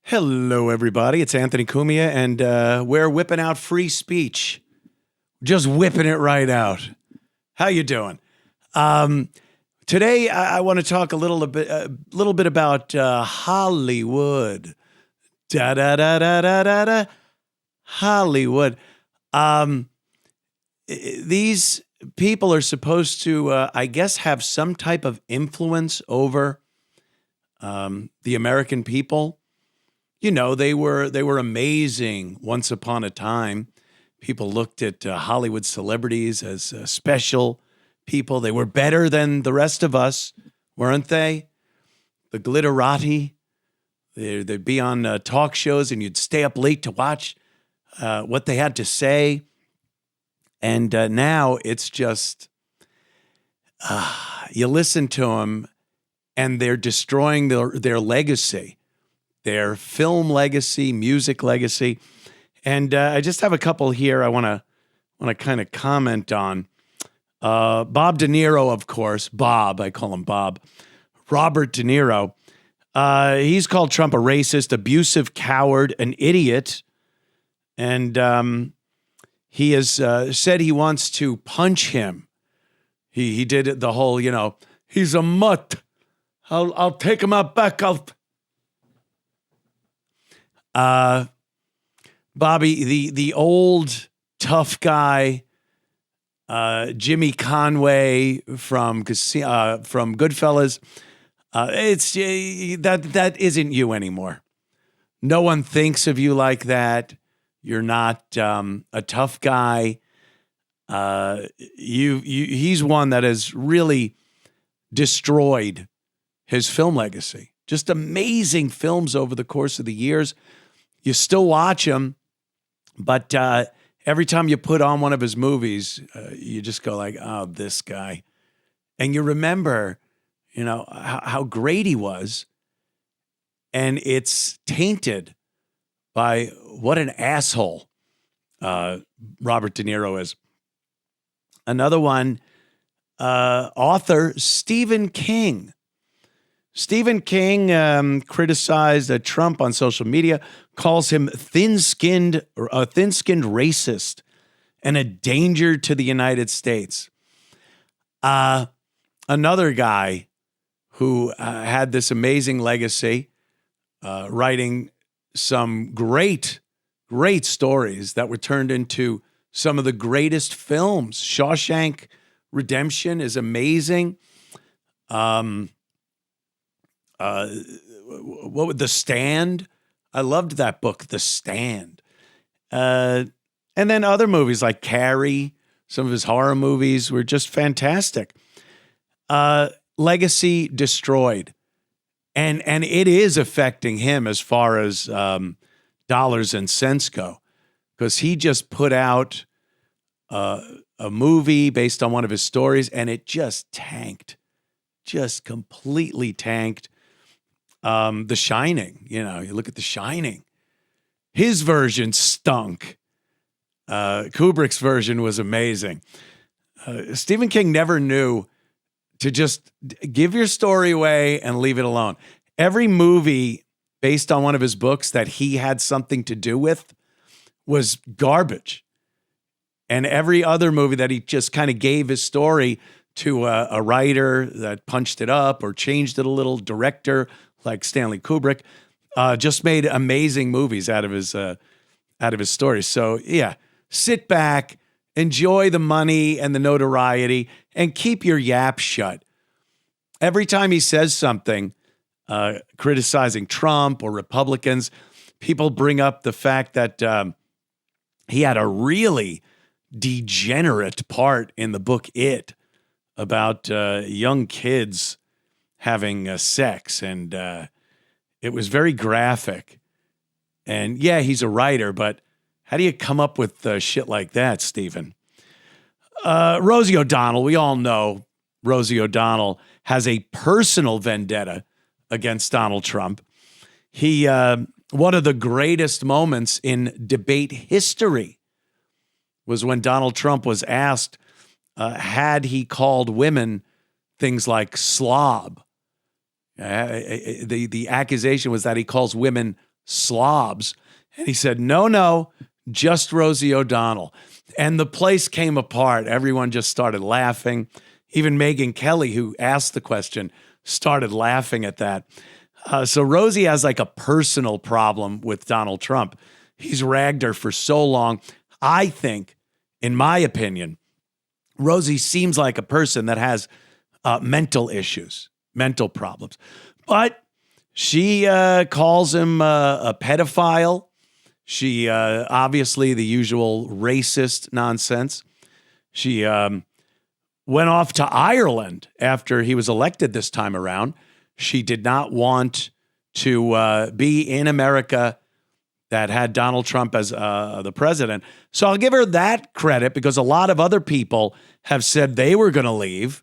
Hello, everybody. It's Anthony Cumia, and we're whipping out free speech. Just whipping it right out. How you doing? Today, I want to talk a little bit about Hollywood. Da da da da da da da. Hollywood. These people are supposed to, I guess, have some type of influence over the American people. You know, they were amazing once upon a time. People looked at Hollywood celebrities as special people. They were better than the rest of us, weren't they? The glitterati. They'd be on talk shows, and you'd stay up late to watch what they had to say. And now it's just, you listen to them, and they're destroying their legacy. Their film legacy, music legacy. And I just have a couple here I want to kind of comment on. Bob De Niro, of course. Bob, I call him Bob. Robert De Niro. He's called Trump a racist, abusive coward, an idiot. And he has said he wants to punch him. He did the whole, he's a mutt. I'll take him out back. Bobby, the old tough guy, Jimmy Conway from Goodfellas, that isn't you anymore. No one thinks of you like that. You're not a tough guy. He's one that has really destroyed his film legacy. Just amazing films over the course of the years. You still watch him, but every time you put on one of his movies, you just go like, oh, this guy. And you remember, how great he was. And it's tainted by what an asshole Robert De Niro is. Another one, author Stephen King. Stephen King criticized Trump on social media, calls him thin-skinned racist and a danger to the United States. Another guy who had this amazing legacy, writing some great stories that were turned into some of the greatest films. Shawshank Redemption is amazing. The Stand? I loved that book, The Stand. And then other movies like Carrie, some of his horror movies were just fantastic. Legacy destroyed. And it is affecting him as far as dollars and cents go, because he just put out a movie based on one of his stories, and it just tanked. Just completely tanked. The Shining, you look at The Shining. His version stunk. Kubrick's version was amazing. Stephen King never knew to just give your story away and leave it alone. Every movie based on one of his books that he had something to do with was garbage. And every other movie that he just kind of gave his story to a writer that punched it up or changed it a little, director like Stanley Kubrick, just made amazing movies out of his stories. So yeah, sit back, enjoy the money and the notoriety, and keep your yap shut. Every time he says something criticizing Trump or Republicans, people bring up the fact that he had a really degenerate part in the book It about young kids having sex, and it was very graphic. And yeah, he's a writer, but how do you come up with shit like that, Stephen? Rosie O'Donnell, we all know Rosie O'Donnell has a personal vendetta against Donald Trump. One of the greatest moments in debate history was when Donald Trump was asked, had he called women things like slob. The accusation was that he calls women slobs. And he said, no, just Rosie O'Donnell. And the place came apart. Everyone just started laughing. Even Megyn Kelly, who asked the question, started laughing at that. So Rosie has like a personal problem with Donald Trump. He's ragged her for so long. I think, in my opinion, Rosie seems like a person that has mental issues, mental problems. But she calls him a pedophile. She obviously the usual racist nonsense. She went off to Ireland after he was elected this time around. She did not want to be in America that had Donald Trump as the president. So I'll give her that credit because a lot of other people have said they were going to leave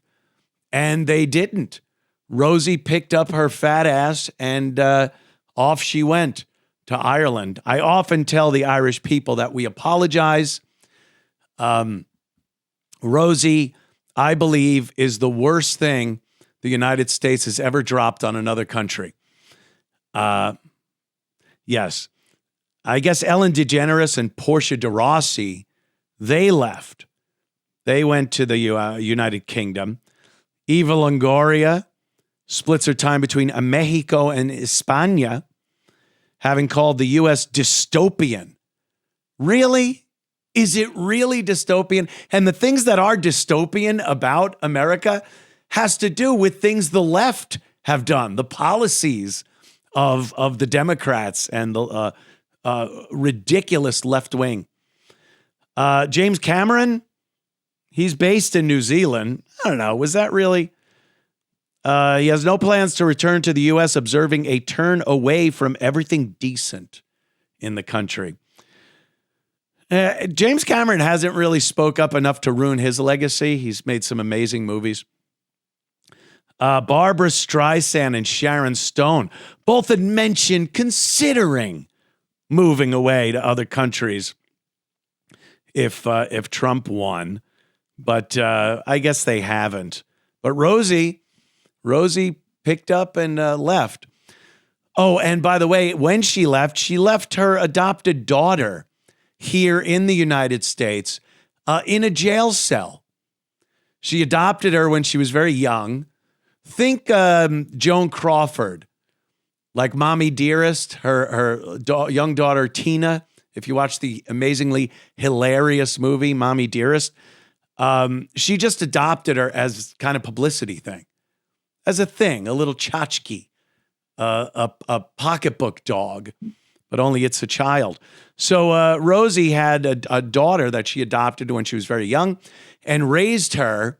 and they didn't. Rosie picked up her fat ass and off she went to Ireland. I often tell the Irish people that we apologize. Rosie, I believe, is the worst thing the United States has ever dropped on another country. Yes. I guess Ellen DeGeneres and Portia de Rossi, they left. They went to the United Kingdom. Eva Longoria splits her time between Mexico and España, having called the U.S. dystopian. Really? Is it really dystopian? And the things that are dystopian about America has to do with things the left have done, the policies of the Democrats and the ridiculous left wing. James Cameron, he's based in New Zealand. I don't know. Was that really? He has no plans to return to the U.S., observing a turn away from everything decent in the country. James Cameron hasn't really spoke up enough to ruin his legacy. He's made some amazing movies. Barbara Streisand and Sharon Stone both had mentioned considering moving away to other countries if Trump won, but I guess they haven't. But Rosie picked up and left. Oh, and by the way, when she left her adopted daughter here in the United States in a jail cell. She adopted her when she was very young. Think Joan Crawford, like Mommy Dearest, her young daughter Tina. If you watch the amazingly hilarious movie Mommy Dearest, she just adopted her as kind of publicity thing, as a thing, a little tchotchke, a pocketbook dog, but only it's a child. So Rosie had a daughter that she adopted when she was very young and raised her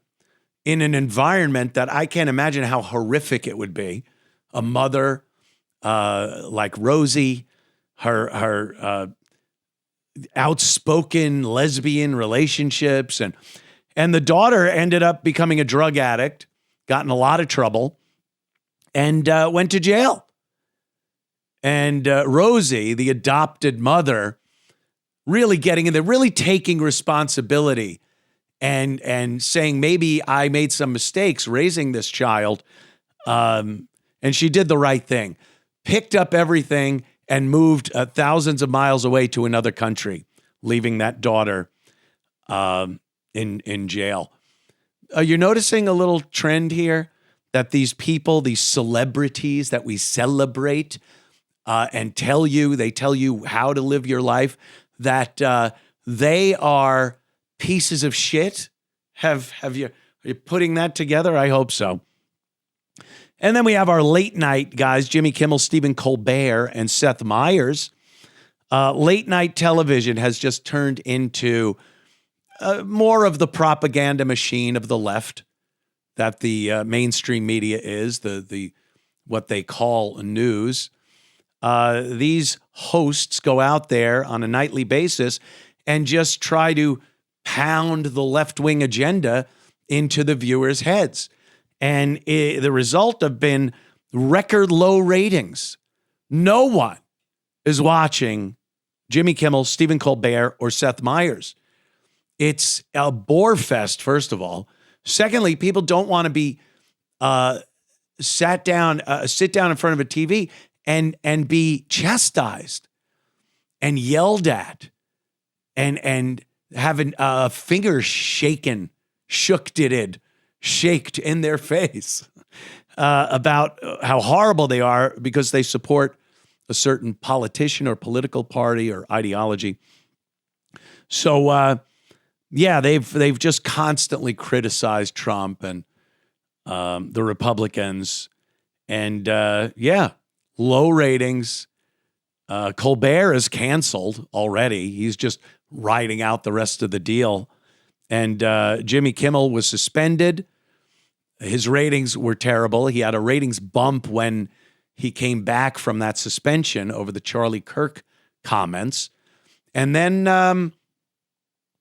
in an environment that I can't imagine how horrific it would be. A mother like Rosie, her outspoken lesbian relationships, and the daughter ended up becoming a drug addict, got in a lot of trouble, and went to jail. And Rosie, the adopted mother, really getting in there, really taking responsibility and saying, maybe I made some mistakes raising this child. And she did the right thing, picked up everything and moved thousands of miles away to another country, leaving that daughter in jail. You're noticing a little trend here that these people, these celebrities that we celebrate and they tell you how to live your life, that they are pieces of shit. Are you putting that together? I hope so. And then we have our late night guys, Jimmy Kimmel, Stephen Colbert, and Seth Meyers. Late night television has just turned into more of the propaganda machine of the left that the mainstream media is, the what they call news. These hosts go out there on a nightly basis and just try to pound the left-wing agenda into the viewers' heads. And the result have been record low ratings. No one is watching Jimmy Kimmel, Stephen Colbert, or Seth Meyers. It's a bore fest, first of all. Secondly, people don't want to be sit down in front of a TV and be chastised and yelled at and having a finger shaked in their face about how horrible they are because they support a certain politician or political party or ideology. So, they've just constantly criticized Trump and the Republicans, and low ratings. Colbert is canceled already. He's just riding out the rest of the deal. And Jimmy Kimmel was suspended. His ratings were terrible. He had a ratings bump when he came back from that suspension over the Charlie Kirk comments. And then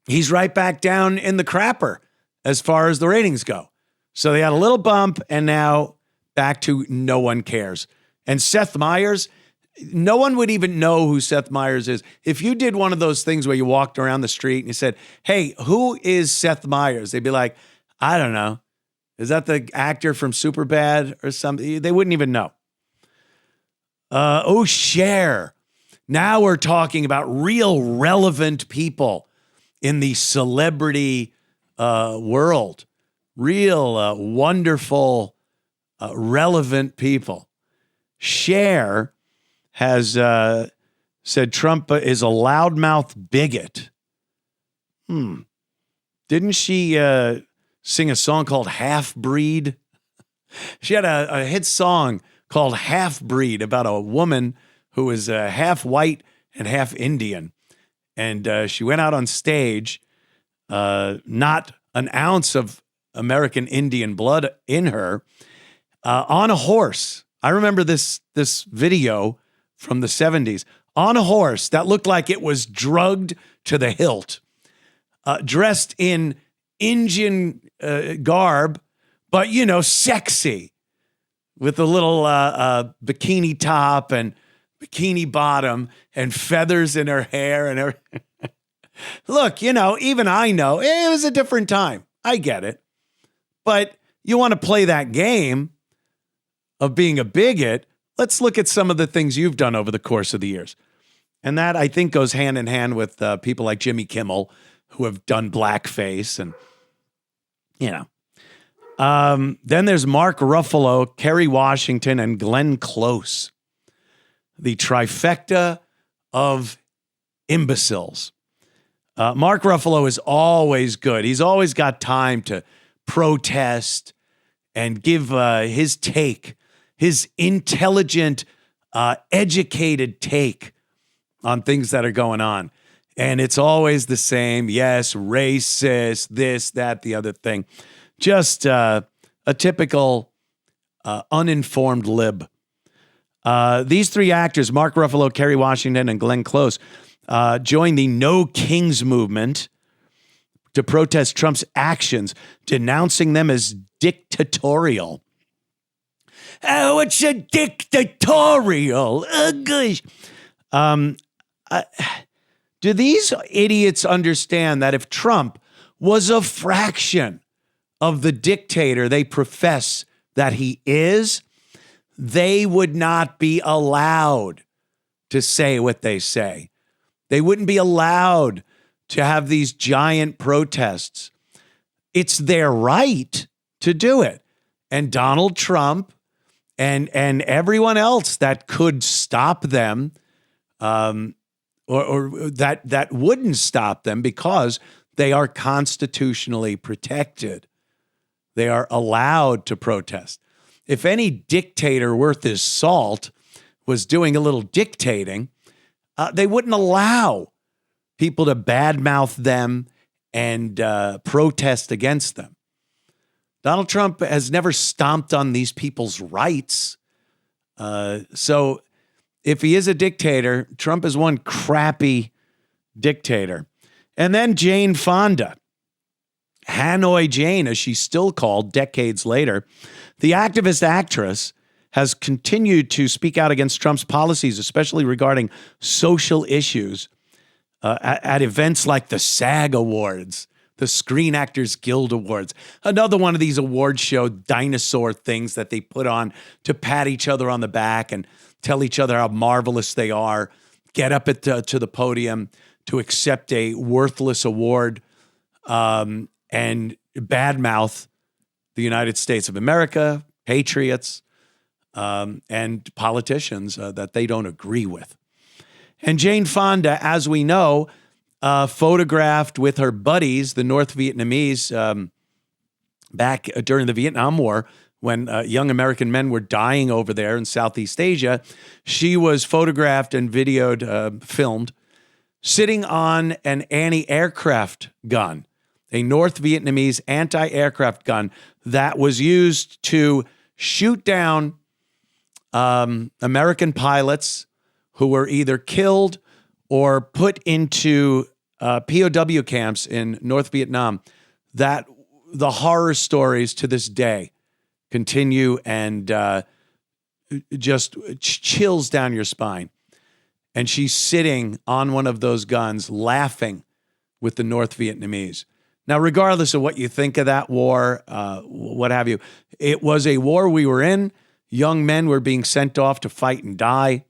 he's right back down in the crapper as far as the ratings go. So they had a little bump, and now back to no one cares. And Seth Meyers, no one would even know who Seth Meyers is. If you did one of those things where you walked around the street and you said, hey, who is Seth Meyers? They'd be like, I don't know. Is that the actor from Superbad or something? They wouldn't even know. Cher. Now we're talking about real relevant people in the celebrity world. Real wonderful, relevant people. Cher has said Trump is a loudmouth bigot. Didn't she sing a song called Half Breed? She had a hit song called Half Breed about a woman who was half white and half Indian. And she went out on stage, not an ounce of American Indian blood in her, on a horse. I remember this video from the 70s, on a horse that looked like it was drugged to the hilt, dressed in Indian garb, but, sexy, with a little bikini top and bikini bottom and feathers in her hair and her. Look, even I know it was a different time. I get it. But you want to play that game of being a bigot, let's look at some of the things you've done over the course of the years. And that, I think, goes hand in hand with people like Jimmy Kimmel, who have done blackface. And, then there's Mark Ruffalo, Kerry Washington, and Glenn Close. The trifecta of imbeciles. Mark Ruffalo is always good. He's always got time to protest and give his take, his intelligent, educated take on things that are going on. And it's always the same. Yes, racist, this, that, the other thing. Just a typical uninformed lib. These three actors, Mark Ruffalo, Kerry Washington, and Glenn Close, joined the No Kings movement to protest Trump's actions, denouncing them as dictatorial. Oh, it's a dictatorial. Oh, gosh. Do these idiots understand that if Trump was a fraction of the dictator they profess that he is, they would not be allowed to say what they say? They wouldn't be allowed to have these giant protests. It's their right to do it. And Donald Trump and everyone else that could stop them, or that wouldn't stop them because they are constitutionally protected. They are allowed to protest. If any dictator worth his salt was doing a little dictating, they wouldn't allow people to badmouth them and protest against them. Donald Trump has never stomped on these people's rights. So if he is a dictator, Trump is one crappy dictator. And then Jane Fonda, Hanoi Jane, as she's still called decades later, the activist actress has continued to speak out against Trump's policies, especially regarding social issues, at events like the SAG Awards, the Screen Actors Guild Awards, another one of these award show dinosaur things that they put on to pat each other on the back and tell each other how marvelous they are, get up to the podium to accept a worthless award, and badmouth the United States of America, patriots, and politicians that they don't agree with. And Jane Fonda, as we know, photographed with her buddies, the North Vietnamese, back during the Vietnam War, when young American men were dying over there in Southeast Asia. She was photographed and videoed, filmed, sitting on an anti-aircraft gun, a North Vietnamese anti-aircraft gun that was used to shoot down American pilots who were either killed or put into POW camps in North Vietnam. That the horror stories to this day continue and just chills down your spine. And she's sitting on one of those guns laughing with the North Vietnamese. Now, regardless of what you think of that war, what have you, it was a war we were in. Young men were being sent off to fight and die.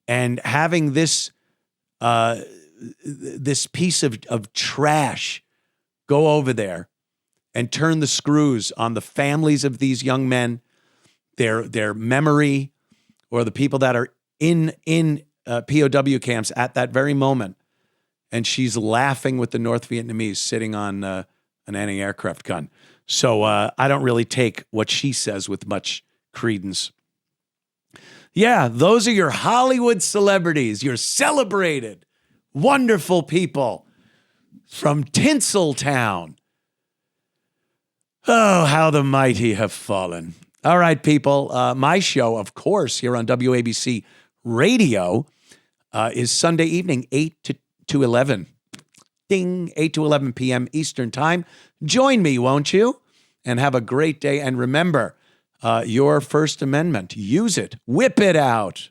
And having this this piece of trash go over there and turn the screws on the families of these young men, their memory, or the people that are in POW camps at that very moment. And she's laughing with the North Vietnamese sitting on an anti-aircraft gun. So I don't really take what she says with much credence. Yeah, those are your Hollywood celebrities, your celebrated, wonderful people from Tinseltown. Oh, how the mighty have fallen. All right, people. My show, of course, here on WABC Radio is Sunday evening, 8 to 11. Ding, 8 to 11 p.m. Eastern Time. Join me, won't you? And have a great day. And remember, your First Amendment, use it, whip it out.